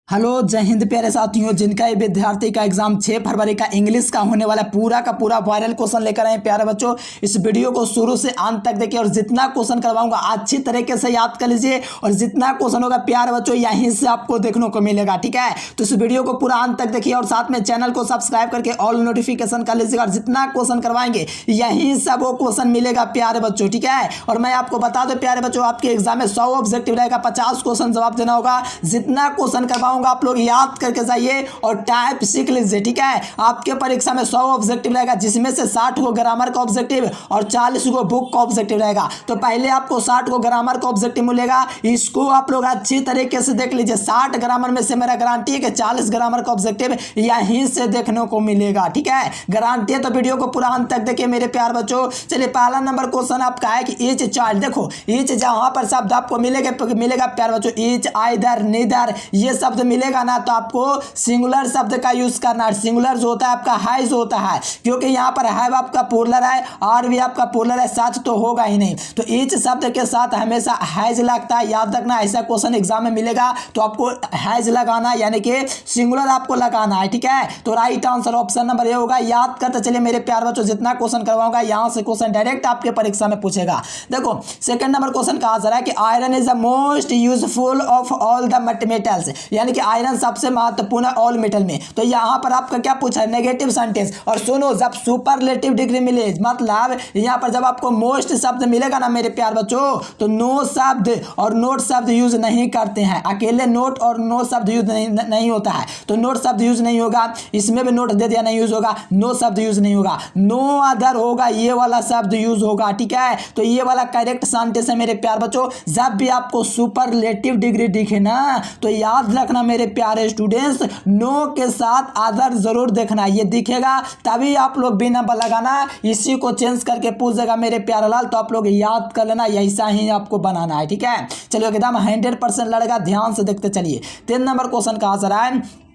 Hello जय हिंद प्यारे साथियों। जिनका ये विद्यार्थी का एग्जाम 6 फरवरी का इंग्लिश का होने वाला पूरा का पूरा वायरल क्वेश्चन लेकर आए प्यारे बच्चों, इस वीडियो को शुरू से अंत तक देखिए और जितना क्वेश्चन करवाऊंगा अच्छी तरीके से याद कर लीजिए और जितना क्वेश्चन होगा प्यारे बच्चों यहीं से आपको देखने को मिलेगा। ठीक है, तो इस वीडियो को पूरा अंत तक देखिए और साथ में चैनल को सब्सक्राइब करके ऑल नोटिफिकेशन कर लीजिएगा और जितना क्वेश्चन करवाएंगे यहीं से वो क्वेश्चन मिलेगा प्यारे बच्चों। ठीक है, और मैं आपको बता दूं प्यारे बच्चों, आपके एग्जाम में 100 ऑब्जेक्टिव रहेगा, 50 क्वेश्चन जवाब देना होगा। जितना क्वेश्चन करवाऊंगा आप लोग याद करके जाइए और टाइप सीख लीजिए। ठीक है, आपके परीक्षा में 100 ऑब्जेक्टिव रहेगा जिसमें से 60 को ग्रामर का ऑब्जेक्टिव और 40 को बुक का ऑब्जेक्टिव रहेगा। तो पहले आपको 60 को ग्रामर का ऑब्जेक्टिव मिलेगा, इसको आप लोग अच्छी तरीके से देख लीजिए। 60 ग्रामर में से मेरा गारंटी है कि 40 ग्रामर का ऑब्जेक्टिव यहीं से देखने को मिलेगा। ठीक है, गारंटी है, तो वीडियो को पूरा अंत तक देखिए मेरे प्यार बच्चों। चलिए, पहला नंबर क्वेश्चन आपका है कि ईच चाइल्ड, देखो ईच जहां पर शब्द आपको मिलेगा प्यार बच्चों, ईच, आइदर, नीदर, ये शब्द मिलेगा ना तो आपको सिंगुलर शब्द का यूज करना है। सिंगुलर जो होता है आपका हैज होता है, क्योंकि यहाँ पर हैव आपका प्लूरल है और भी आपका प्लूरल है, सच तो होगा ही नहीं। तो ईच शब्द के साथ हमेशा हैज लगता है, याद रखना। ऐसा क्वेश्चन एग्जाम में मिलेगा तो आपको हैज लगाना यानी कि सिंगुलर आपको लगाना है। ठीक है, तो right answer option number A होगा। याद करते चलिए मेरे प्यार बच्चों, जितना क्वेश्चन करवाऊंगा यहाँ से क्वेश्चन डायरेक्ट आपके परीक्षा में पूछेगा। देखो सेकंड नंबर क्वेश्चन का आंसर है कि iron is the most useful of all the metals, यानी कि आयरन सबसे महत्वपूर्ण है ऑल मेटल में। तो यहाँ पर आपका क्या पूछा है, नेगेटिव सेंटेंस। और सुनो, जब सुपरलेटिव डिग्री मिले मतलब यहाँ पर जब आपको मोस्ट शब्द मिलेगा ना मेरे प्यार बच्चों, तो नो शब्द और नोट शब्द यूज नहीं करते हैं। अकेले नोट और नो शब्द यूज नहीं होता है, तो नोट शब्द यूज नहीं होगा। इसमें भी नोट दे दिया, नहीं यूज होगा। नो शब्द यूज नहीं होगा, नो अदर होगा, ये वाला शब्द यूज होगा। ठीक है, तो ये वाला करेक्ट सेंटेंस है मेरे प्यार बच्चों। जब भी आपको सुपरलेटिव डिग्री दिखे ना तो याद रखना मेरे प्यारे स्टूडेंट्स, नो के साथ अदर जरूर देखना, ये दिखेगा तभी आप लोग भी नंबर लगाना। इसी को चेंज करके पूछ देगा मेरे प्यारे लाल, तो आप लोग याद कर लेना, ऐसा ही आपको बनाना है। ठीक है, चलिए एकदम 100% लड़ेगा, ध्यान से देखते चलिए। 3 नंबर क्वेश्चन का आंसर है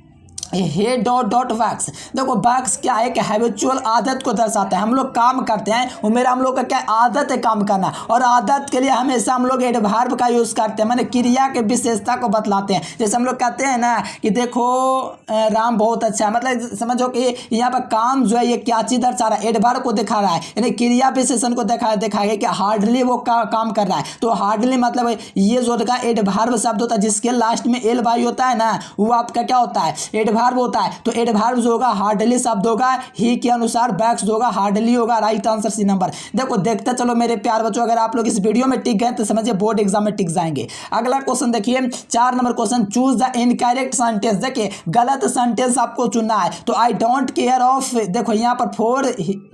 हे डॉट डॉट वैक्स। देखो वैक्स क्या है कि हैबिचुअल आदत को दर्शाता है। हम लोग काम करते हैं, वो मेरा हम लोग का क्या आदत है काम करना, और आदत के लिए हमेशा हम लोग एडवर्ब का यूज करते हैं, माने क्रिया के विशेषता को बतलाते हैं। जैसे हम लोग कहते हैं ना कि देखो राम बहुत अच्छा है, मतलब समझो कि यहाँ पर काम जो है ये क्या चीज दर्शा रहा है, एडवर्ब को दिखा रहा है, यानी क्रिया विशेषण को दिखाएगा कि हार्डली वो काम कर रहा है। तो हार्डली मतलब ये जो एडवर्ब शब्द होता है जिसके लास्ट में एल वाई होता है ना, वो आपका क्या होता है, एडवर्ब होता है। तो एडवर्ब जो होगा हार्डली शब्द होगा, ही के अनुसार बैक्स होगा, हार्डली होगा। Right answer C number. देखो देखते चलो मेरे प्यार बच्चों, अगर आप लोग इस वीडियो में टिक गए तो समझिए बोर्ड एग्जाम में टिक जाएंगे। अगला क्वेश्चन देखिए 4 number question, choose the incorrect sentence. देखिए गलत सेंटेंस आपको चुनना है। तो आई डोंट केयर ऑफ, देखो यहाँ पर फॉर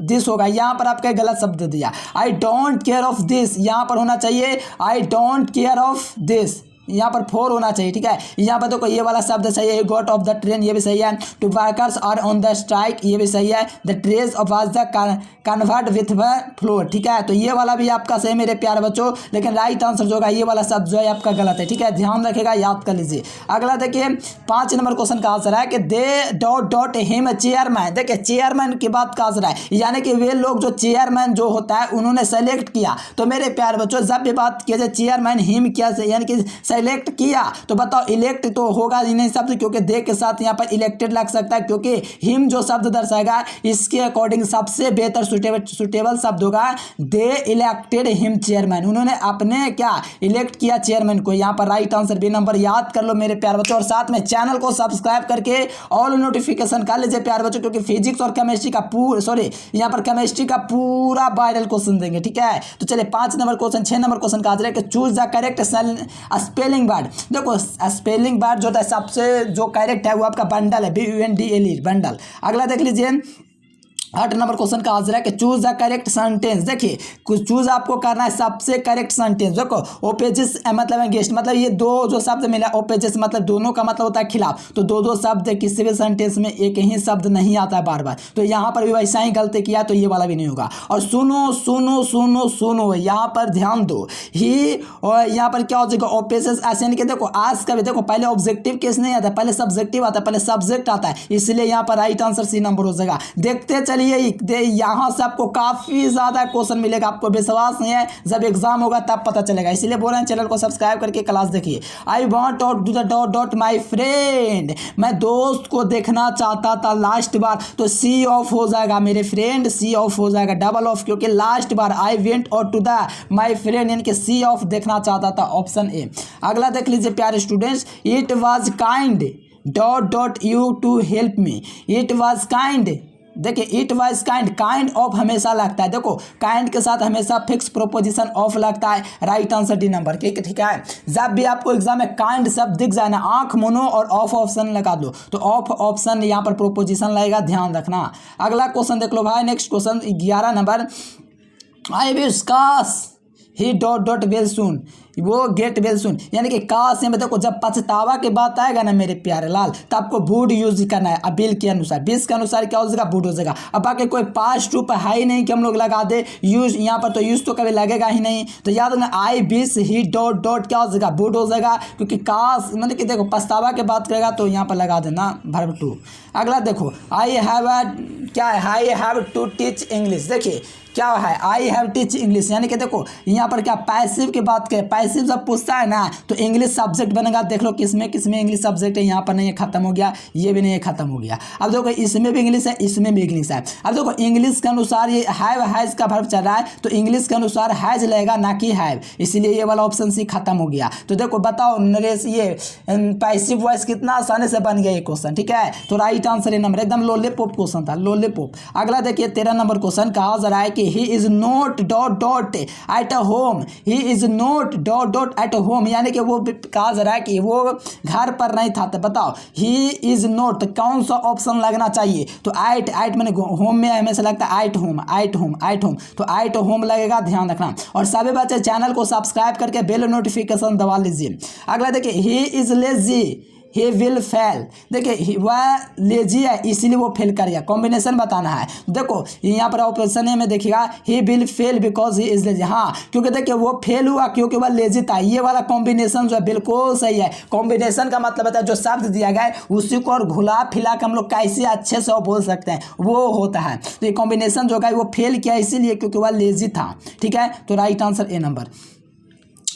दिस होगा, यहाँ पर आपका गलत शब्द दिया। I don't care of this, यहाँ पर होना चाहिए I don't care of this, यहाँ पर 4 होना चाहिए। ठीक है, यहाँ पर देखो ये वाला शब्द सही है, गॉट ऑफ द ट्रेन, ये भी सही है। Two workers are on the strike, ये भी सही है। The trades of was the convert with the floor. ठीक है, तो ये वाला भी आपका सही मेरे प्यारे बच्चों, लेकिन राइट आंसर जो होगा ये वाला शब्द जो है आपका गलत है। ठीक है, ध्यान रखेगा, याद कर लीजिए। अगला देखिए 5 नंबर क्वेश्चन का आंसर है कि दे डॉट डॉट हिम चेयरमैन। देखिए चेयरमैन की बात का आंसर है, यानी कि वे लोग जो चेयरमैन जो होता है उन्होंने सेलेक्ट किया। तो मेरे प्यारे बच्चों जब भी बात किया जाए चेयरमैन हिम क्या यानी कि सेलेक्ट किया, तो बताओ इलेक्ट तो होगा ही नहीं शब्द, क्योंकि दे के साथ यहाँ पर इलेक्टेड लग सकता है, क्योंकि हिम जो शब्द दर्शाएगा इसके अकॉर्डिंग सबसे बेहतर सुटेबल शब्द होगा दे इलेक्टेड हिम चेयरमैन। उन्होंने अपने क्या इलेक्ट किया चेयरमैन को। यहाँ पर राइट आंसर बी नंबर। याद कर लो मेरे प्यार बच्चों, और साथ में चैनल को सब्सक्राइब करके ऑल नोटिफिकेशन कर लीजिए प्यार बच्चों, क्योंकि फिजिक्स और केमिस्ट्री का यहाँ पर केमिस्ट्री का पूरा वायरल क्वेश्चन देंगे। ठीक है, तो चलिए 5 नंबर क्वेश्चन 6 नंबर क्वेश्चन का आंसर है कि choose the correct spelling word. देखो स्पेलिंग वर्ड जो होता है सबसे जो करेक्ट है वो आपका बंडल है, BUNDLE बंडल। अगला देख लीजिए 8 नंबर क्वेश्चन का आंसर है कि चूज द करेक्ट सेंटेंस। देखिए कुछ चूज आपको करना है सबसे करेक्ट सेंटेंस। देखो ओपेजिस मतलब अगेंस्ट, मतलब ये दो जो शब्द मिला, ओपेजिस मतलब दोनों का मतलब होता है खिलाफ। तो दो शब्द किसी भी सेंटेंस में एक ही शब्द नहीं आता है बार बार, तो यहाँ पर भी वैसा ही गलती किया तो ये वाला भी नहीं होगा। और सुनो सुनो सुनो सुनो, यहाँ पर ध्यान दो ही, और यहाँ पर क्या हो जाएगा ओपेजिस ऐसे के। देखो आज का भी देखो पहले ऑब्जेक्टिव केस नहीं आता, पहले सब्जेक्टिव आता है, पहले सब्जेक्ट आता है, इसलिए यहाँ पर राइट आंसर सी नंबर हो जाएगा। देखते चलिए यहाँ से आपको काफ़ी ज़्यादा क्वेश्चन मिलेगा, आपको विश्वास नहीं है, जब एग्जाम होगा तब पता चलेगा, इसलिए बोल रहे हैं चैनल को सब्सक्राइब करके क्लास देखिए। I want out to the dot dot my friend, मैं दोस्त को देखना चाहता था लास्ट बार, तो सी ऑफ हो जाएगा मेरे फ्रेंड, सी ऑफ हो जाएगा, डबल ऑफ, क्योंकि लास्ट बार I went out to the my friend यानी कि सी ऑफ देखना चाहता था, ऑप्शन ए। अगला देख लीजिए प्यारे students, it was kind dot dot you to help me, it was kind, देखिए it was kind, kind of हमेशा लगता है, देखो काइंड के साथ हमेशा फिक्स प्रोपोजिशन ऑफ लगता है, राइट आंसर डी नंबर, ठीक है। जब भी आपको एग्जाम में काइंड शब्द दिख जाए ना, आंख मुनो और ऑफ ऑप्शन लगा दो, तो ऑफ ऑप्शन यहाँ पर प्रोपोजिशन लगेगा, ध्यान रखना। अगला क्वेश्चन देख लो भाई, next question 11 number, I wish काश ही डॉट डॉट वेल सुन, वो गेट वेल सुन, यानी कि काश में देखो जब पछतावा की बात आएगा ना मेरे प्यारे लाल, तो आपको वुड यूज करना है, अबिल के अनुसार, बीस के अनुसार क्या हो जाएगा, वुड हो जाएगा। अब बाकी कोई पास्ट टू है ही नहीं कि हम लोग लगा दे यूज, यहाँ पर तो यूज तो कभी लगेगा ही नहीं, तो याद रखना I wish he dot dot क्या हो जाएगा, वुड हो जाएगा, क्योंकि काश मतलब कि देखो पछतावा की बात करेगा तो यहाँ पर लगा देना वर्ब टू। अगला देखो, आई हैव क्या है, I have to teach English, देखिए क्या है, आई हैव टीच इंग्लिश, यानी कि देखो यहाँ पर क्या पैसिव की बात करें, पैसिव जब पूछता है ना तो इंग्लिश सब्जेक्ट बनेगा, देख लो किसमें किसमें इंग्लिश सब्जेक्ट है, यहाँ पर नहीं है, खत्म हो गया, ये भी नहीं है, खत्म हो गया। अब देखो इसमें भी इंग्लिश है, इसमें भी इंग्लिश है। अब देखो इंग्लिश के अनुसार ये हैव हैज का वर्ब चल रहा है, तो इंग्लिश के अनुसार हैज लगेगा ना कि हैव, इसीलिए ये वाला ऑप्शन सी खत्म हो गया। तो देखो बताओ नरेश, ये पैसिव वॉइस कितना आसानी से बन गया ये क्वेश्चन, ठीक है। तो राइट आंसर ये नंबर, एकदम लॉलीपॉप क्वेश्चन था, लॉलीपॉप। अगला देखिए 13 नंबर क्वेश्चन, कहा जा रहा है कि he is not dot dot at home, he is not dot dot at home, यानी कि वो कहा जा रहा है कि वो घर पर नहीं था, तो बताओ ही इज नॉट कौन सा ऑप्शन लगना चाहिए, तो एट, एट मैंने होम में हमेशा लगता है at home, at home, at home, तो एट होम लगेगा, ध्यान रखना। और सभी बच्चे चैनल को सब्सक्राइब करके बेल नोटिफिकेशन दबा लीजिए। अगला देखिए, he is lazy he will fail, देखिए वह लेजी है इसीलिए वो फेल करेगा, कॉम्बिनेशन बताना है। देखो यहाँ पर ऑप्शन ए में देखिएगा, he will fail because he is lazy, हाँ क्योंकि देखिए वो फेल हुआ क्योंकि वह लेजी था, ये वाला कॉम्बिनेशन जो है बिल्कुल सही है। कॉम्बिनेशन का मतलब होता है जो शब्द दिया गया है उसी को और घुला फिला के हम लोग कैसे अच्छे से बोल सकते हैं, वो होता है। तो ये कॉम्बिनेशन जो है वो फेल किया इसीलिए क्योंकि वह लेजी था, ठीक है। तो right answer A number.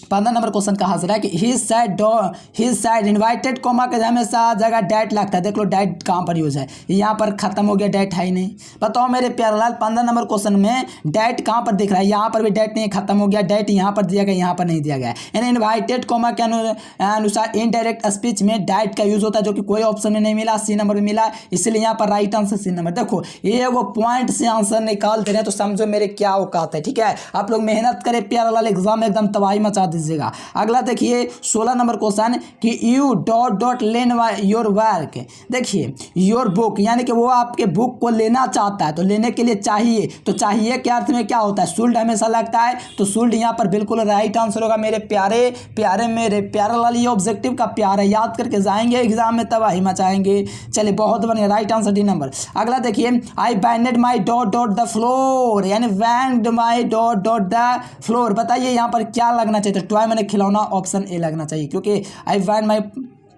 15 number question कहा जा रहा है कि ही साइड इन्वाइटेड कोमा के हमेशा जगह डैट लगता है, देख लो डैट कहाँ पर यूज है, यहाँ पर खत्म हो गया, डैट है ही नहीं। बताओ मेरे प्यारे लाल 15 नंबर क्वेश्चन में डैट कहाँ पर दिख रहा है, यहाँ पर भी डैट नहीं, खत्म हो गया, डैट यहाँ पर दिया गया, यहाँ पर नहीं दिया गया। यानी इन्वाइटेड कोमा के अनुसार इनडायरेक्ट स्पीच में डैट का यूज होता है, जो कि कोई ऑप्शन में नहीं मिला, सी नंबर में मिला, इसलिए यहाँ पर राइट आंसर सी नंबर। देखो ये वो पॉइंट से आंसर निकाल दे रहे हैं तो समझो मेरे क्या औकात है, ठीक है। आप लोग मेहनत करें, प्यारे लाल एग्जाम में एकदम तबाही मचा दीजिएगा। अगला देखिए 16 नंबर क्वेश्चन कि you dot dot lane your work, देखिए योर बुक, यानी कि वो आपके बुक को लेना चाहता है, तो लेने के लिए चाहिए, तो चाहिए के अर्थ में क्या होता है, शुल्ड हमेशा लगता है, तो शुल्ड यहाँ पर बिल्कुल राइट आंसर होगा मेरे प्यारे प्यारे मेरे प्यारे लाल। ये ऑब्जेक्टिव का प्यार है, याद करके जाएंगे एग्जाम में तबाही मचाएंगे। चलिए बहुत बढ़िया, राइट आंसर डी नंबर। अगला देखिए, I banded my dot dot the floor, यानी band my dot dot the floor, बताइए यहाँ पर क्या लगना चाहिए, तो टॉय मैंने खिलौना, ऑप्शन ए लगना चाहिए, क्योंकि आई बैंड माई।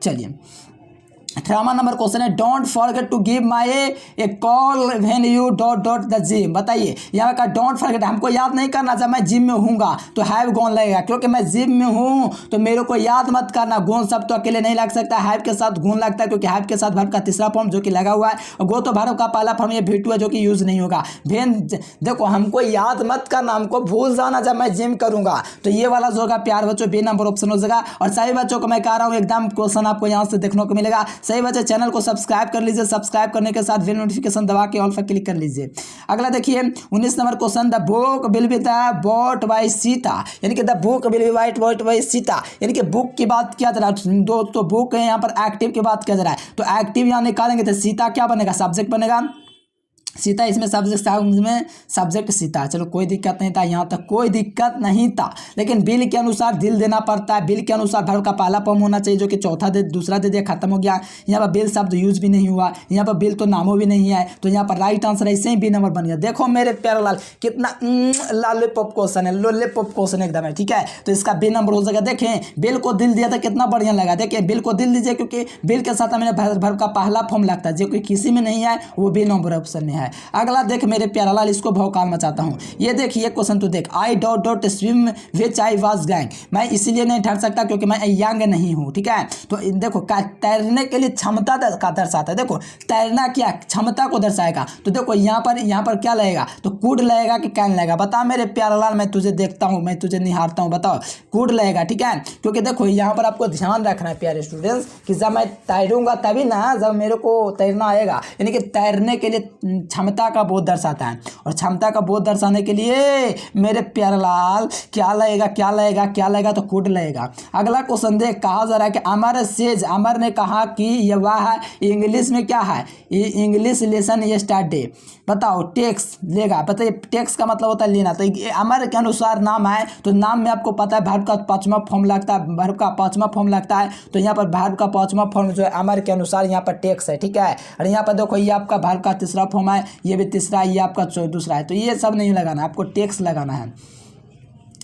चलिए 18वां नंबर क्वेश्चन है, don't forget to give my a call when you dot dot the gym, बताइए यहाँ का डोंट फॉरगेट, हमको याद नहीं करना जब मैं जिम में हूँगा तो हैव गॉन लगेगा, क्योंकि मैं जिम में हूँ तो मेरे को याद मत करना, गोन शब्द तो अकेले नहीं लग सकता, हैव के साथ गुण लगता है, क्योंकि हैव के साथ वर्ब का तीसरा फॉर्म जो कि लगा हुआ है, और गो तो वर्ब का पहला फॉर्म ये V2 है जो कि यूज नहीं होगा। भेन देखो हमको याद मत करना, हमको भूल जाना जब मैं जिम करूँगा, तो ये वाला जो होगा प्यार बच्चों बी नंबर ऑप्शन हो जाएगा। और सभी बच्चों को मैं कह रहा हूँ एकदम क्वेश्चन आपको यहाँ से देखने को मिलेगा। सही बच्चे चैनल को सब्सक्राइब कर लीजिए, सब्सक्राइब करने के साथ बेल नोटिफिकेशन दबा के ऑल पर क्लिक कर लीजिए। अगला देखिए 19 number question, the book will be the bought by Sita, यानी कि the book will be bought by Sita, यानी कि बुक की बात किया जा रहा है दोस्तों, बुक है यहाँ पर एक्टिव की बात किया जा रहा है, तो एक्टिव यहाँ निकालेंगे तो सीता क्या बनेगा, सब्जेक्ट बनेगा, सीता इसमें सब्जेक्ट सीता, चलो कोई दिक्कत नहीं था, यहाँ तक कोई दिक्कत नहीं था। लेकिन बिल के अनुसार दिल देना पड़ता है, बिल के अनुसार वर्ब का पहला फॉर्म होना चाहिए, जो कि चौथा दे दूसरा दे दिया, खत्म हो गया। यहाँ पर बिल शब्द यूज भी नहीं हुआ, यहाँ पर बिल तो नामो भी नहीं है, तो यहाँ पर राइट आंसर ऐसे ही बी नंबर बन गया। देखो मेरे प्यारे लाल कितना लॉलीपॉप क्वेश्चन है, लॉलीपॉप क्वेश्चन एकदम है, ठीक है। तो इसका बी नंबर हो जाएगा। देखें बिल को दिल दिया था कितना बढ़िया लगा, देखिए बिल को दिल दीजिए, क्योंकि बिल के साथ हमें वर्ब का पहला फॉर्म लगता है, जो कि किसी में नहीं है, वो बी नंबर ऑप्शन में है। है। अगला देख मेरे प्यारा लाल, इसको भौकाल मचाता हूँ। ये देख ये क्वेश्चन तो देख, I dot swim which I was gang, मैं इसलिए नहीं ठहर सकता क्योंकि मैं यंग नहीं हूँ, ठीक है। तो देखो तैरने के लिए क्षमता का दर्शाता है, देखो तैरना क्या क्षमता को दर्शाएगा। तो देखो यहाँ पर क्या लगेगा, तो कुड लगेगा कि कैन लगेगा, बता मेरे प्यारा लाल, मैं तुझे देखता हूँ, मैं तुझे निहारता हूँ, बताओ कुड लगेगा, ठीक है। क्योंकि देखो यहाँ पर आपको ध्यान रखना है प्यारे स्टूडेंट्स कि जब मैं तैरूंगा तभी ना, जब मेरे को तैरना आएगा, यानी कि तैरने के लिए क्षमता का बोध दर्शाता है, और क्षमता का बोध दर्शाने के लिए मेरे प्यारे लाल क्या लगेगा, तो कुड लगेगा। अगला क्वेश्चन देख, कहा जा रहा है कि अमर ने कहा कि यह वह इंग्लिश में क्या है, इंग्लिश लेसन यस्टरडे, बताओ टेक्स लेगा, बताइए टेक्स का मतलब होता है लेना। तो अमर के अनुसार नाम है, तो नाम में आपको पता है वर्ब का पांचवा फॉर्म लगता है, वर्ब का पांचवा फॉर्म लगता है, तो यहाँ पर वर्ब का पांचवा फॉर्म जो है अमर के अनुसार यहाँ पर टेक्स है, ठीक है। और यहाँ पर देखो ये आपका वर्ब का तीसरा फॉर्म है, ये भी तीसरा है, ये आपका दूसरा है, तो ये सब नहीं लगाना, आपको टेक्स लगाना है।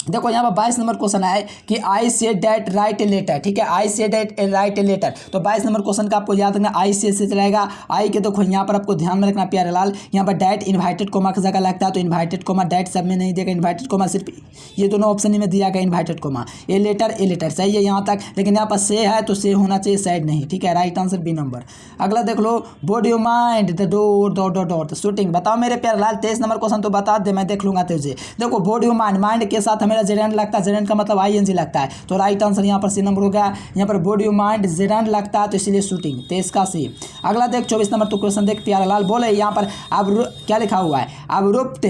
देखो यहाँ पर 22 नंबर क्वेश्चन है कि आई say that right a letter, ठीक है, आई say that right a letter. तो 22 नंबर क्वेश्चन का आपको याद रखना, आई से चलेगा, आई के देखो यहाँ पर आपको ध्यान में रखना प्यारे लाल, यहाँ पर डैट इन्वाइटेड कोमा की जगह लगता है, तो इन्वाइटेड कोमा डैट सब में नहीं देगा, इन्वाइटेड कोमा सिर्फ ये दोनों ऑप्शन ही में दिया गया, इन्वाइटेड कोमा ए लेटर सही है यहाँ तक, लेकिन यहाँ पर से है तो से होना चाहिए, साइड नहीं, ठीक है, राइट आंसर बी नंबर। अगला देख लो, would you mind the door shooting, बताओ मेरे प्यारे लाल 23 नंबर क्वेश्चन तो बता दे, मैं देख लूंगा तुझे। देखो बोड यू माइंड के साथ हमें जेरेंट लगता है, जेरेंट का मतलब आईएनजी लगता है, तो राइट आंसर यहाँ पर सी नंबर हो गया। यहाँ पर बोड यू माइंड जेरेंट लगता है, तो इसलिए शूटिंग, तो इसका सी। अगला देख 24 नंबर तो क्वेश्चन देख प्यारे लाल, बोले यहाँ पर अब क्या लिखा हुआ है, अब्रुप्ट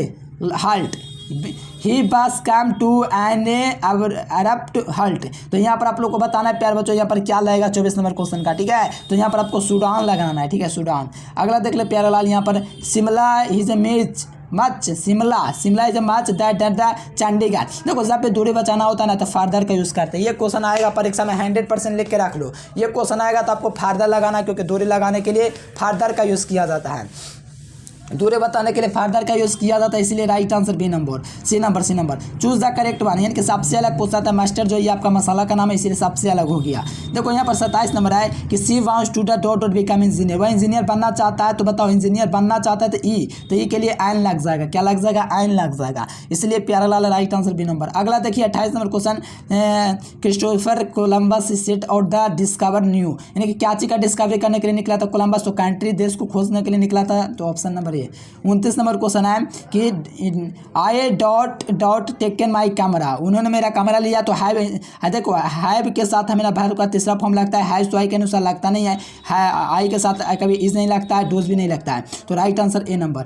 halt, ही बस कम टू एन अरप्ट हल्ट। तो यहाँ पर आप लोग को बताना है प्यार बच्चों, यहाँ पर क्या लगेगा 24 नंबर क्वेश्चन का, ठीक है। तो यहाँ पर आपको सूडान लगाना है, ठीक है, सूडान। अगला देख ले प्यारे लाल, यहाँ पर शिमला इज मिर्च much, Shimla is much that Chandigarh. देखो जब पे दूरी बचाना होता है ना तो फार्दर का यूज़ करते हैं, ये क्वेश्चन आएगा परीक्षा में 100% लिख के रख लो, ये क्वेश्चन आएगा तो आपको फार्दर लगाना, क्योंकि दूरी लगाने के लिए फार्दर का यूज़ किया जाता है, दूरी बताने के लिए फार्दर का यूज़ किया जाता है, इसलिए right answer B number, C number. Choose the correct one, यानी कि सबसे अलग पूछता था मास्टर, जो ये आपका मसाला का नाम है, इसलिए सबसे अलग हो गया। देखो यहाँ पर 27 नंबर है कि सी wants to dot become engineer, वह इंजीनियर बनना चाहता है, तो बताओ इंजीनियर बनना चाहता है तो ई के लिए एन लग जाएगा, क्या लग जाएगा, एन लग जाएगा, इसलिए प्यारा लाल राइट आंसर बी नंबर। अगला देखिए 28 number question, Christopher Columbus set out the discover new, यानी कि क्या चीज़ का डिस्कवरी करने के लिए निकला था कोलंबस, तो कंट्री देश को खोजने के लिए निकला था, तो ऑप्शन नंबर 29 नंबर क्वेश्चन है कि I dot taken my camera, उन्होंने मेरा कैमरा लिया, तो हैव, देखो हैव के साथ हमें वर्ब का तीसरा फॉर्म लगता है, हैज तो आई के अनुसार लगता नहीं है, आई के साथ कभी इज नहीं लगता है, डोज भी नहीं लगता है, तो right answer A number.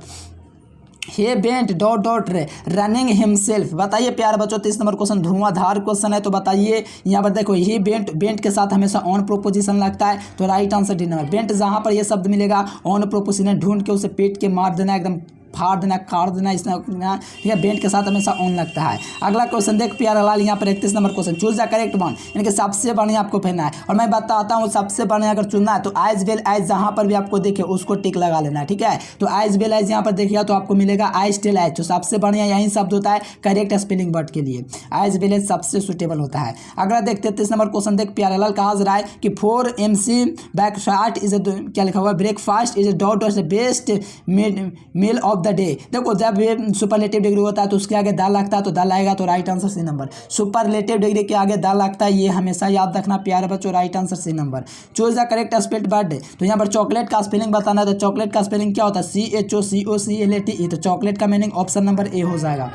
He bent dot running himself, बताइए प्यार बच्चों 30 नंबर क्वेश्चन धुआंधार क्वेश्चन है, तो बताइए यहाँ पर देखो ही बेंट के साथ हमेशा ऑन प्रोपोजिशन लगता है, तो right answer D number. Bent जहाँ पर ये शब्द मिलेगा ऑन प्रोपोजिशन ढूंढ के उसे पेट के मार देना, एकदम फाड़ देना, काट देना, इसमें ठीक है, बेंट के साथ हमेशा ऑन लगता है। अगला क्वेश्चन देख प्यारा लाल, यहाँ पर 31 number question, choose the correct one, यानी कि सबसे बढ़िया आपको पहनना है, और मैं बताता हूँ सबसे बढ़िया अगर चुनना है तो एज वेल एज, जहाँ पर भी आपको देखे उसको टिक लगा लेना है, ठीक है। तो एज वेल एज यहाँ पर देखिएगा तो आपको मिलेगा एज टेल एज, तो सबसे बढ़िया यही शब्द होता है करेक्ट स्पेलिंग वर्ड के लिए, एज वेल एज सबसे सुटेबल होता है। अगला देख 33 नंबर क्वेश्चन देख प्यारा लाल, कहा जा रहा है कि 4 MC ब्रेकफास्ट इज क्या लिखा हुआ है, breakfast is dot best meal of the day. देखो जब ये सुपरलेटिव डिग्री होता है तो उसके आगे दा लगता है, तो दा आएगा, तो right answer C number. Superlative degree के आगे दा लगता है, ये हमेशा याद रखना प्यारे बच्चों, right answer C number. Choose the correct spelled word, तो यहाँ पर चॉकलेट का स्पेलिंग बताना है, तो चॉकलेट का स्पेलिंग क्या होता है, CHOCOCLATE, तो चॉकलेट का मीनिंग ऑप्शन नंबर ए हो जाएगा।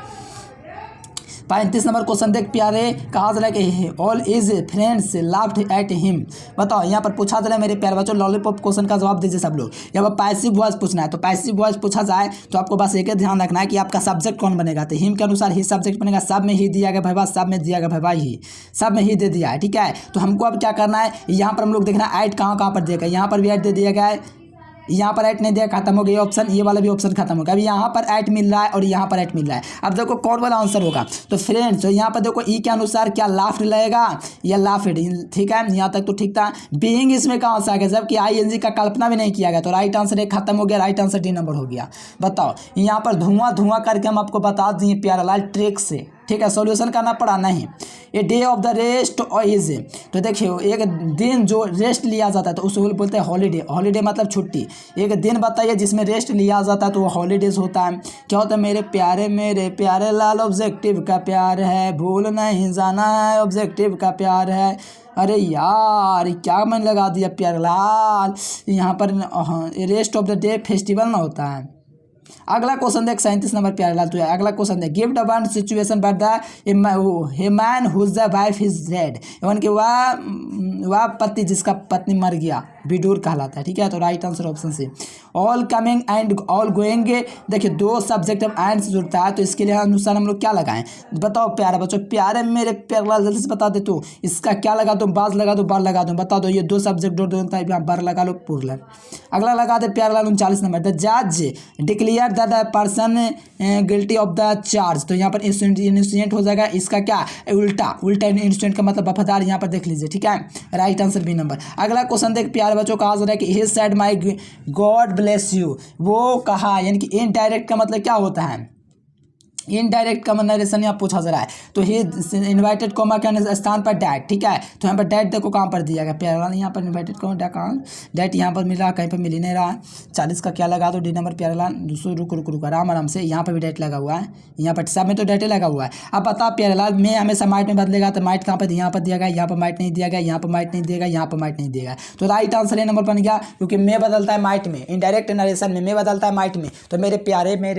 35 नंबर क्वेश्चन देख प्यारे, कहा जा रहा है कि all is friends laughed at him, बताओ यहाँ पर पूछा जा रहा है मेरे प्यारे बच्चों, लॉलीपॉप क्वेश्चन का जवाब दीजिए सब लोग। यहाँ पर पैसिव वॉइस पूछना है, तो पैसिव वॉइस पूछा जाए तो आपको बस एक ही ध्यान रखना है कि आपका सब्जेक्ट कौन बनेगा, तो हिम के अनुसार ही सब्जेक्ट बनेगा, सब में ही दिया गया भाई, सब में दिया गया भाई, ही सब में ही दे दिया है, ठीक है। तो हमको अब क्या करना है, यहाँ पर हम लोग देखना ऐड कहाँ पर दिया गया, यहाँ पर भी ऐड दे दिया गया है, यहाँ पर ऐट नहीं दिया, खत्म हो गया ऑप्शन, ये वाला भी ऑप्शन खत्म हो गया। अभी यहाँ पर ऐट मिल रहा है और यहाँ पर ऐट मिल रहा है, अब देखो कौन वाला आंसर होगा, तो फ्रेंड्स, तो यहाँ पर देखो ई के अनुसार क्या लाफ्ड लगेगा या लाफ्ड, ठीक है, यहाँ तक तो ठीक था। बीइंग इसमें कहाँ से आ गया, जबकि आईएनजी का कल्पना भी नहीं किया गया, तो राइट आंसर एक खत्म हो गया, राइट आंसर डी नंबर हो गया। बताओ यहाँ पर धुआं करके हम आपको बता दिए प्यारा लाल ट्रिक से, ठीक है, सॉल्यूशन करना पड़ा नहीं। A day of the rest is, तो देखिए एक दिन जो रेस्ट लिया जाता है तो उसको बोलते हैं हॉलीडे। हॉलीडे मतलब छुट्टी। एक दिन बताइए जिसमें रेस्ट लिया जाता है तो वो हॉलीडेज होता है। क्या होता है, मेरे प्यारे लाल ऑब्जेक्टिव का प्यार है, भूल नहीं जाना है ऑब्जेक्टिव का प्यार है। अरे यार क्या मन लगा दिया प्यारे लाल, यहाँ पर rest of the day festival ना होता है। अगला क्वेश्चन देख 37 नंबर प्यारे लाल, तो अगला क्वेश्चन देख, give the one situation but the man whose the wife is dead, एवन कि वह पति जिसका पत्नी मर गया विडूर कहलाता है। ठीक है, तो right answer option C. All coming and all going, देखिए दो सब्जेक्ट एंड से जुड़ता है तो इसके लिए अनुसार हम लोग क्या लगाएं, बताओ प्यारे बच्चों, प्यारे मेरे प्यारे लाल जल्दी से बता दे। तो इसका क्या लगा दो, बाज लगा दो, बार लगा दो, बता दो। ये दो सब्जेक्ट जोड़ दो, यहाँ बार लगा लो पुरलर। अगला लगा दे प्यारे लाल 39 नंबर, द जज declare the person guilty of the charge, तो यहाँ पर इंसिडेंट हो जाएगा। इसका क्या उल्टा, उल्टा इंसिडेंट का मतलब वफादार, यहाँ पर देख लीजिए। ठीक है, राइट आंसर बी नंबर। अगला क्वेश्चन देख प्यारे बच्चों, कहा जा रहा है कि he said my God bless you, वो कहा, यानी कि इनडायरेक्ट का मतलब क्या होता है, इनडायरेक्ट का नरेशन यहाँ पूछा जा रहा है। तो ही इन्वाइटेड कोमा के स्थान पर डैट, ठीक है, तो यहाँ पर डैट देखो कहाँ पर दिया गया प्यारे लाल, यहाँ पर इन्वाइटेड कोमा डैट, कहाँ डैट यहाँ पर मिल रहा, कहीं पर मिल ही नहीं रहा। 40 का क्या लगा दो, डी नंबर प्यारे लाल। दूसरों रुक आराम से, यहाँ पर भी डैट लगा हुआ है, यहाँ पर सब में तो डैट लगा हुआ है। अब बता प्यारे लाल, मैं हमेशा माइट में बदलेगा तो माइट कहाँ पर, यहाँ पर दिया गया, यहाँ पर माइट नहीं दिया गया, यहाँ पर माइट नहीं दिया गया, यहाँ पर माइट नहीं दिया गया, तो राइट आंसर ये नंबर बन गया, क्योंकि मैं बदलता है माइट में, इनडायरेक्ट नरेशन में मैं बदलता है माइट में। तो मेरे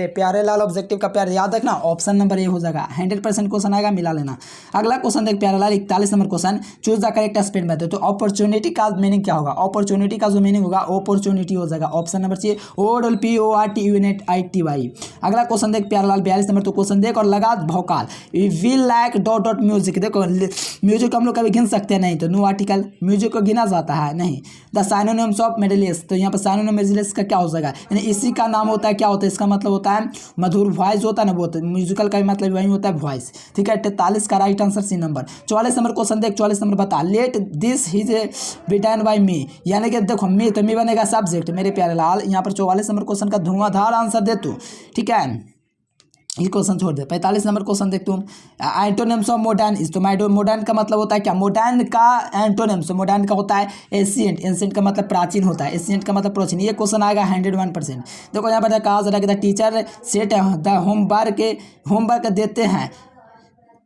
प्यारे लाल ऑब्जेक्टिव का प्यार याद रखना, ऑप्शन नंबर ए हो जाएगा। 100% क्वेश्चन आएगा, मिला लेना। अगला क्वेश्चन देख प्यारे लाल 41 number question, choose the correct spelling method. तो अपॉर्चुनिटी का मीनिंग क्या होगा, अपॉर्चुनिटी का जो मीनिंग होगा अपॉर्चुनिटी हो जाएगा, ऑप्शन नंबर सी OPORTUNITY। अगला क्वेश्चन देख प्यारे लाल 42 नंबर, तो क्वेश्चन देख और लगा Bhokaal will like dot dot music. देखो म्यूजिक हम लोग कभी गिन सकते हैं, नहीं तो नो आर्टिकल म्यूजिक को गिना जाता है नहीं। द साइनोनिम्स ऑफ मेडलियस, तो यहाँ पर साइनोनिम मेडलियस का क्या हो जाएगा, यानी इसी का नाम होता है, क्या होता है इसका मतलब होता है मधुर वॉइस होता है ना, वो म्यूजिकल का मतलब वही होता है वॉइस। ठीक है, 43 का right answer C number. 44 number question देख, 44 नंबर बता, let this his be done by me, यानी कि देखो मी, तो मी बनेगा सब्जेक्ट मेरे प्यारे लाल। यहाँ पर 44 नंबर क्वेश्चन का धुआंधार आंसर दे तू। ठीक है, ये क्वेश्चन छोड़ दे। 45 नंबर क्वेश्चन देख तुम, एंटोनिम्स ऑफ मॉडर्न इज, तो मॉडर्न का मतलब होता है क्या, मॉडर्न का एंटोनिम्स, मॉडर्न का होता है एशियंट, एशियंट का मतलब प्राचीन होता है, एशियंट का मतलब प्राचीन। ये क्वेश्चन आएगा 101%। देखो यहाँ पर कहा जा रहा है कि the teacher said the homework देते हैं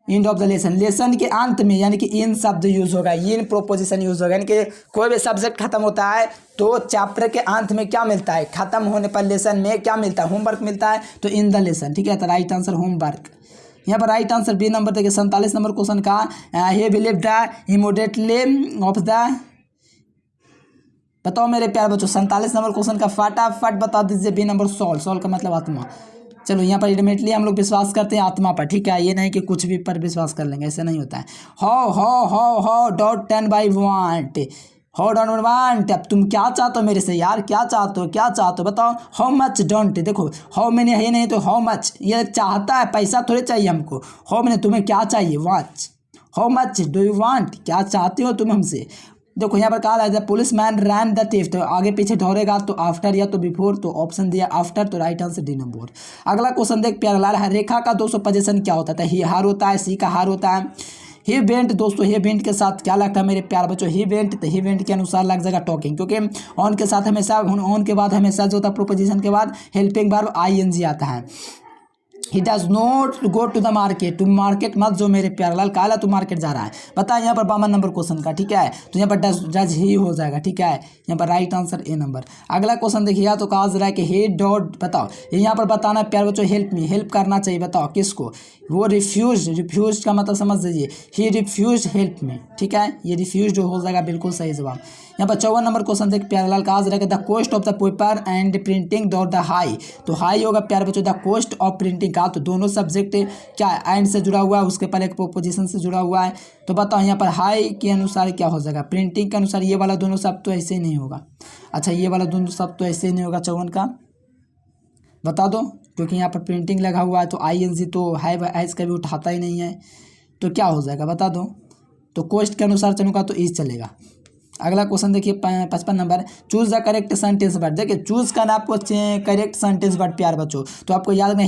एंड ऑफ द लेसन के अंत में, यानी कि इन शब्द यूज होगा, इन प्रोपोजिशन यूज होगा, यानी कि कोई भी सब्जेक्ट खत्म होता है तो चैप्टर के अंत में क्या मिलता है, खत्म होने पर लेसन में क्या मिलता है, होमवर्क मिलता है, तो इन द लेसन। ठीक है, तो राइट आंसर होमवर्क। यहाँ पर राइट आंसर बी नंबर देखिए 47 नंबर क्वेश्चन का, he believe the immediately of the, बताओ मेरे प्यारे बच्चों 47 नंबर क्वेश्चन का फटाफट बता दीजिए। बी नंबर सॉल का मतलब आत्मा। चलो यहाँ पर इमिडिएटली हम लोग विश्वास करते हैं आत्मा पर। ठीक है, ये नहीं कि कुछ भी पर विश्वास कर लेंगे, ऐसा नहीं होता है। How dot 10 by want, how don't want, अब तुम क्या चाहते हो मेरे से यार, क्या चाहते हो बताओ। हाउ मच डोंट, देखो हाउ मैंने है नहीं तो हाउ मच, ये चाहता है, पैसा थोड़े चाहिए हमको। हाउ मैंने तुम्हें क्या चाहिए, watch, how much do you want, क्या चाहते हो तुम हमसे। देखो यहाँ पर कहा है police man rain the thief, तो आगे पीछे दौड़ेगा तो आफ्टर या तो बिफोर, तो ऑप्शन दिया आफ्टर, तो राइट आंसर डी नंबर। अगला क्वेश्चन देख प्यारे लाल, रेखा का 200 पोजीशन क्या होता है, ही हार होता है, सी का हार होता है। ही वेंट, दोस्तों ही वेंट के साथ क्या लगता है मेरे प्यारे बच्चों, ही वेंट, तो ही वेंट के अनुसार लग जाएगा टॉकिंग, क्योंकि ऑन के साथ हमेशा, ऑन के बाद हमेशा जो होता है प्रोपोजिशन के बाद हेल्पिंग वर्ब ING आता है। He does not go to the market, तुम मार्केट मत जो मेरे प्यारे लाल, काला तू मार्केट जा रहा है, बता यहाँ पर 52 नंबर क्वेश्चन का। ठीक है, तो यहाँ पर डज ही हो जाएगा। ठीक है, यहाँ पर राइट आंसर ए नंबर। अगला क्वेश्चन देखिए, तो कहा जा रहा है कि ही डॉट, बताओ यहाँ पर बताना प्यारे बच्चों, हेल्प मी, हेल्प करना चाहिए, बताओ किसको, वो रिफ्यूज का मतलब समझ लीजिए, ही रिफ्यूज हेल्प मी। ठीक है, ये रिफ्यूज जो हो जाएगा बिल्कुल सही जवाब। यहाँ पर 54 नंबर क्वेश्चन देख प्यारे लाल, कहा जा रहा है the cost of the paper and printing dot the high, तो हाई होगा प्यारे बच्चों द कॉस्ट ऑफ प्रिंटिंग का, तो दोनों सब्जेक्ट क्या एंड से जुड़ा हुआ है, उसके पहले एक प्रोपोजिशन से जुड़ा हुआ है, तो बताओ यहाँ पर हाई के अनुसार क्या हो जाएगा, प्रिंटिंग के अनुसार। ये वाला दोनों शब्द तो ऐसे ही नहीं होगा, अच्छा ये वाला दोनों शब्द तो ऐसे ही नहीं होगा 54 का, बता दो, क्योंकि यहाँ पर प्रिंटिंग लगा हुआ है, तो ING तो है एज कभी उठाता ही नहीं है, तो क्या हो जाएगा बता दो। तो कॉस्ट के अनुसार चलूँगा तो इज चलेगा, अगला क्वेश्चन देखिए 55 number, choose the correct sentence word. देखिए चूज करना आपको करेक्ट सेंटेंस वर्ड प्यार बच्चों, तो आपको याद रखना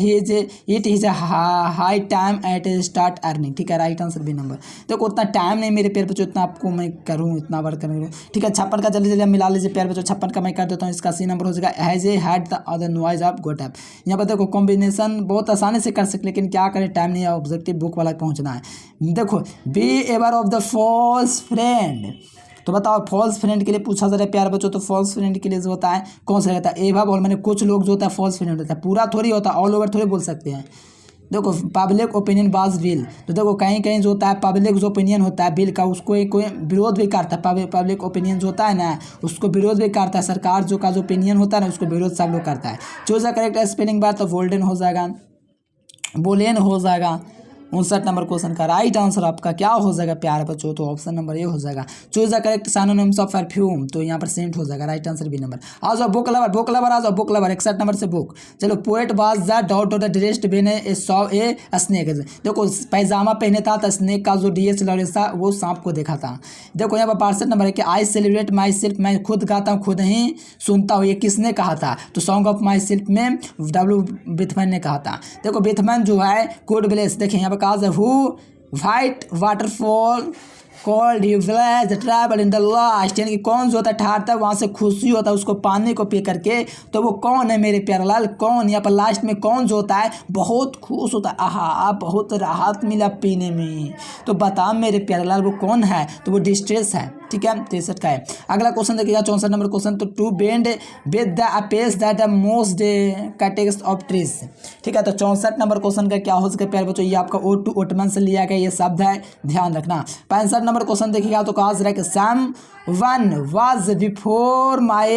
it is high time at start earning, ठीक है, राइट आंसर बी नंबर। देखो उतना टाइम नहीं मेरे प्यार बच्चों, इतना आपको मैं करूँ, इतना वर्क करूँ, ठीक है। 56 का जल्दी जल्दी मिला लीजिए प्यार बच्चों, 56 का मैं कर देता हूँ, इसका सी नंबर हो जाएगा has a had the other noise of goat app. यहाँ पर देखो कॉम्बिनेशन बहुत आसानी से कर सकते, लेकिन क्या करें, टाइम नहीं है, ऑब्जेक्टिव बुक वाला पहुँचना है। देखो beware of the false friend, तो बताओ फॉल्स फ्रेंड के लिए पूछा जा रहा है प्यार बच्चों, तो फॉल्स फ्रेंड के लिए जो होता है कौन सा रहता है, एवा बोल, मैंने कुछ लोग जो होता है फॉल्स फ्रेंड होता है, पूरा थोड़ी होता है, ऑल ओवर थोड़ी बोल सकते हैं। देखो पब्लिक ओपिनियन बाज विल, तो देखो कहीं कहीं जो होता है पब्लिक जो ओपिनियन होता है बिल का, उसको कोई विरोध भी करता है, पब्लिक ओपिनियन जो होता है ना उसको विरोध भी करता है, सरकार जो का जो ओपिनियन होता है ना उसको विरोध सब लोग करता है। चूज द करेक्ट स्पेलिंग बार, तो वोल्डन हो जाएगा, बोलेन हो जाएगा। 59 नंबर क्वेश्चन का राइट आंसर आपका क्या हो जाएगा प्यारे बच्चों, तो ऑप्शन नंबर ए हो जाएगा। Choose the correct synonyms of perfume, तो यहाँ पर सेंट हो जाएगा, राइट आंसर बी नंबर। आ जाओ बुक लवर, बुक लवर आ जाओ, बुक लवर 61 नंबर से बुक। चलो poet was the dot of the dressed been a saw a snake, देखो पैजामा पहने था तो स्नेक का जो डी एच लॉरेंस था वो सांप को देखा था। देखो यहाँ पर 62 नंबर है कि आई सेलिब्रेट माई सेल्फ, मैं खुद गाता हूँ खुद ही सुनता हूँ, ये किसने कहा था, तो सॉन्ग ऑफ माई सेल्फ में डब्ल्यू बीथमैन ने कहा था। देखो बीथमैन जो है कोड ब्लेस, देखिए यहाँ पर कहा है who white waterfall called you village travel in the last, यानी कि कौन जो होता है ठहरता है वहाँ से खुशी होता है उसको पानी को पी करके, तो वो कौन है मेरे प्यारे लाल, कौन, यहाँ पर लास्ट में कौन जो होता है बहुत खुश होता है, आहा बहुत राहत मिला पीने में, तो बता मेरे प्यारे लाल वो कौन है, तो वो डिस्ट्रेस है, ठीक है। 63 का है। अगला क्वेश्चन देखिएगा 64 नंबर क्वेश्चन, तो टू बेंड विद द अपेस that the most categories of trees, ठीक है। तो 64 नंबर क्वेश्चन का क्या हो सके प्यारे बच्चों, ये आपका ओ टू ओटमन से लिया गया ये शब्द है, ध्यान रखना। 65 नंबर क्वेश्चन देखिएगा, तो कहा जाए कि some one was before my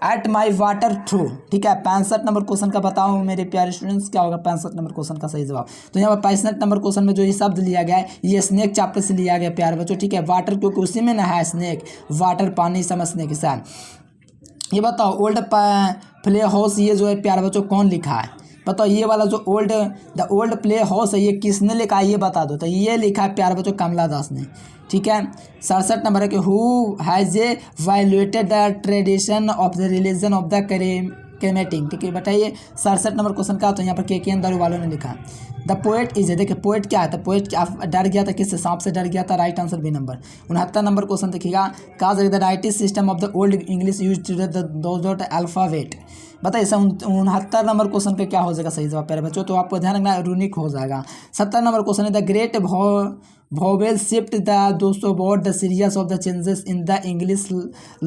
at my water through, ठीक है। 65 नंबर क्वेश्चन का बताओ मेरे प्यारे स्टूडेंट्स क्या होगा 65 नंबर क्वेश्चन का सही जवाब। तो यहाँ पर 65 नंबर क्वेश्चन में जो ये शब्द लिया गया है ये स्नेक चैप्टर से लिया गया प्यारे बच्चों, ठीक है। वाटर क्योंकि उसी में ना है स्नेक, वाटर पानी समझने के साथ। ये बताओ ओल्ड प्ले हाउस ये जो है प्यारे बच्चों कौन लिखा है, बताओ ये वाला जो द ओल्ड प्ले हाउस है ये किसने लिखा है ये बता दो, तो ये लिखा है प्यारे बच्चों कमला दास ने, ठीक है। 67 नंबर है कि who has a violated the tradition of the religion of the cremating, ठीक है। बताइए 67 नंबर क्वेश्चन का, तो यहाँ पर के एन दारू वालों ने लिखा। द पोएट इज, देखिए पोएट क्या है, तो पोएट डर गया था किससे, सांप से डर गया था, right answer B number. 69 number question देखिएगा, कहा the writing system of the Old English use to the alphabet, बताइए 69 नंबर क्वेश्चन का क्या हो जाएगा सही जवाब प्यारे बच्चों, तो आपको ध्यान रखना रूनिक हो जाएगा। 70 नंबर क्वेश्चन है the great vowel shift the दोस्तों about the series of the changes in the English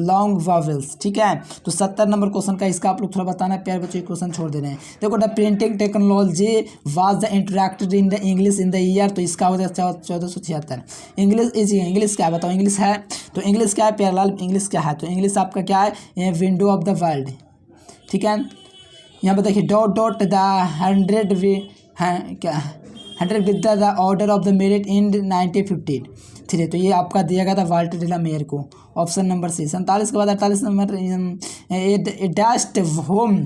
long vowels, ठीक है। तो 70 नंबर क्वेश्चन का इसका आप लोग थोड़ा बताना प्यारे बच्चों, क्वेश्चन छोड़ दे रहे हैं। देखो the printing technology was the interacted in the English in the year, तो इसका हो जाएगा 1476। इंग्लिश इंग्लिश क्या है बताओ, इंग्लिश है तो इंग्लिश क्या है प्यारे लाल, इंग्लिश क्या है, तो इंग्लिश आपका क्या है विंडो ऑफ द वर्ल्ड, ठीक है। यहाँ पर देखिए डॉट डॉट द 100 वी हैं क्या 100 with the order of the merit in 1953, तो ये आपका दिया गया था वाल्टर डिला मेयर को, ऑप्शन नंबर सी। 47 के बाद 48 नंबर डस्ट होम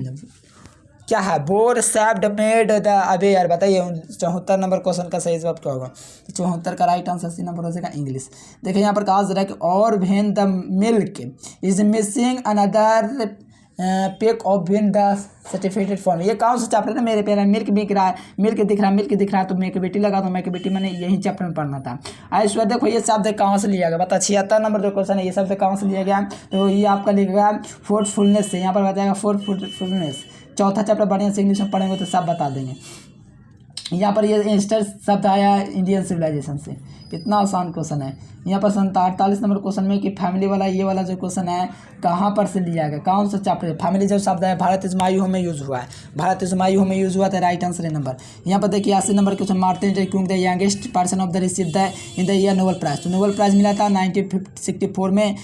क्या है बोर सैप्ड मेड द अवेयर, बताइए 74 नंबर क्वेश्चन का सही जवाब क्या होगा, 74 का राइट आंसर सी नंबर हो जाएगा इंग्लिश। देखिए यहाँ पर कहा जा रहा है कि और when the milk is missing another pack of when the certificated form, ये कौन सा चैप्टर था मेरे प्यारे, मिल्क बिक रहा है, मिल्क दिख रहा है तो मैं की बेटी लगा तो मैं की बेटी मैंने यही चैप्टर में पढ़ना था। आइए देखो ये शब्द कहाँ से लिया गया, बता 76 नंबर जो क्वेश्चन है ये शब्द कहाँ से लिया गया, तो ये आपका लिखा गया फोर्थफुलनेस से, यहाँ पर बताएगा फोर्थफुलनेस, चौथा चैप्टर बढ़िया से इंग्लिश में पढ़ेंगे तो सब बता देंगे। यहाँ पर ये इंस्टर शब्द आया इंडियन सिविलाइजेशन से, इतना आसान क्वेश्चन है। यहाँ पर 48 नंबर क्वेश्चन में कि फैमिली वाला ये वाला जो क्वेश्चन है कहाँ पर से लिया गया, कौन सा चैप्टर, फैमिली जो शब्द है भारत इज माई होम में यूज़ हुआ है, भारत इज माई होम में यूज़ हुआ था, राइट आंसर है नंबर। यहाँ पर देखिए 80 number question Martin Luther King the youngest person of the receive the in the year Nobel Prize, तो नोबेल प्राइज मिला था 1964 में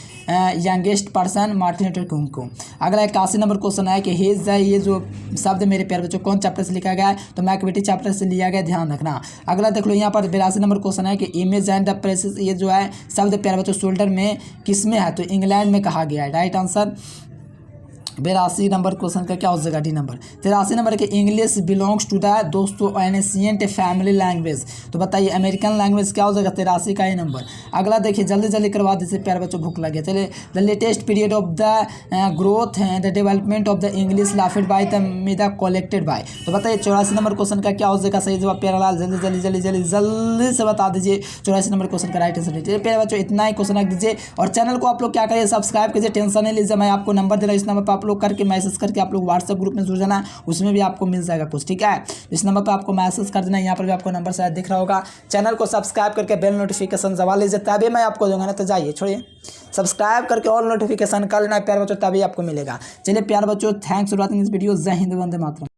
youngest person Martin Luther King को। अगला 81 नंबर क्वेश्चन है कि हेज द, ये जो शब्द मेरे प्यारे बच्चों कौन चैप्टर से लिखा गया है, तो मैकबेटी चैप्टर से लिया गया, ध्यान रखना। अगला देख लो यहाँ पर 82 नंबर क्वेश्चन है कि इमेज एंड द प्रेसेस, ये जो है शब्द प्यारे बच्चों शोल्डर में किस में है, तो इंग्लैंड में कहा गया है, राइट आंसर 82 नंबर क्वेश्चन का क्या हो जाएगा डी नंबर। 83 नंबर के इंग्लिश बिलोंग्स टू द दोस्तों एनेशियंट फैमिली लैंग्वेज, तो बताइए अमेरिकन लैंग्वेज क्या हो जाएगा 83 का ही नंबर। अगला देखिए जल्दी जल्दी करवा दीजिए प्यारे बच्चों, भूख लगे। चलिए the latest period of the growth है the development of the English laughed by the media collected by, तो बताइए 84 नंबर क्वेश्चन का क्या हो जाएगा सही जवाब। प्यारेलाल जल्दी जल्दी जल्दी जल्दी जल्दी से बता दीजिए 84 नंबर क्वेश्चन का राइट आंसर दीजिए। प्यारे बच्चों इतना ही क्वेश्चन रख दीजिए और चैनल को आप लोग क्या करिए सब्सक्राइब कीजिए, टेंशन नहीं लीजिए। मैं आपको नंबर दे रहा हूँ, इस नंबर पर आप लोग करके मैसेज करके आप लोग व्हाट्सएप ग्रुप में जुड़ जाना, उसमें भी आपको मिल जाएगा कुछ, ठीक है। इस नंबर पर आपको मैसेज कर देना, यहाँ पर भी आपको नंबर शायद दिख रहा होगा। चैनल को सब्सक्राइब करके बेल नोटिफिकेशन दबा लीजिए, तभी मैं आपको दूंगा ना। तो जाइए छोड़िए, सब्सक्राइब करके ऑल नोटिफिकेशन कर लेना प्यारे बच्चों, तभी आपको मिलेगा। चलिए प्यारे बच्चों, thanks for watching this video. जय हिंद, वंदे मातरम।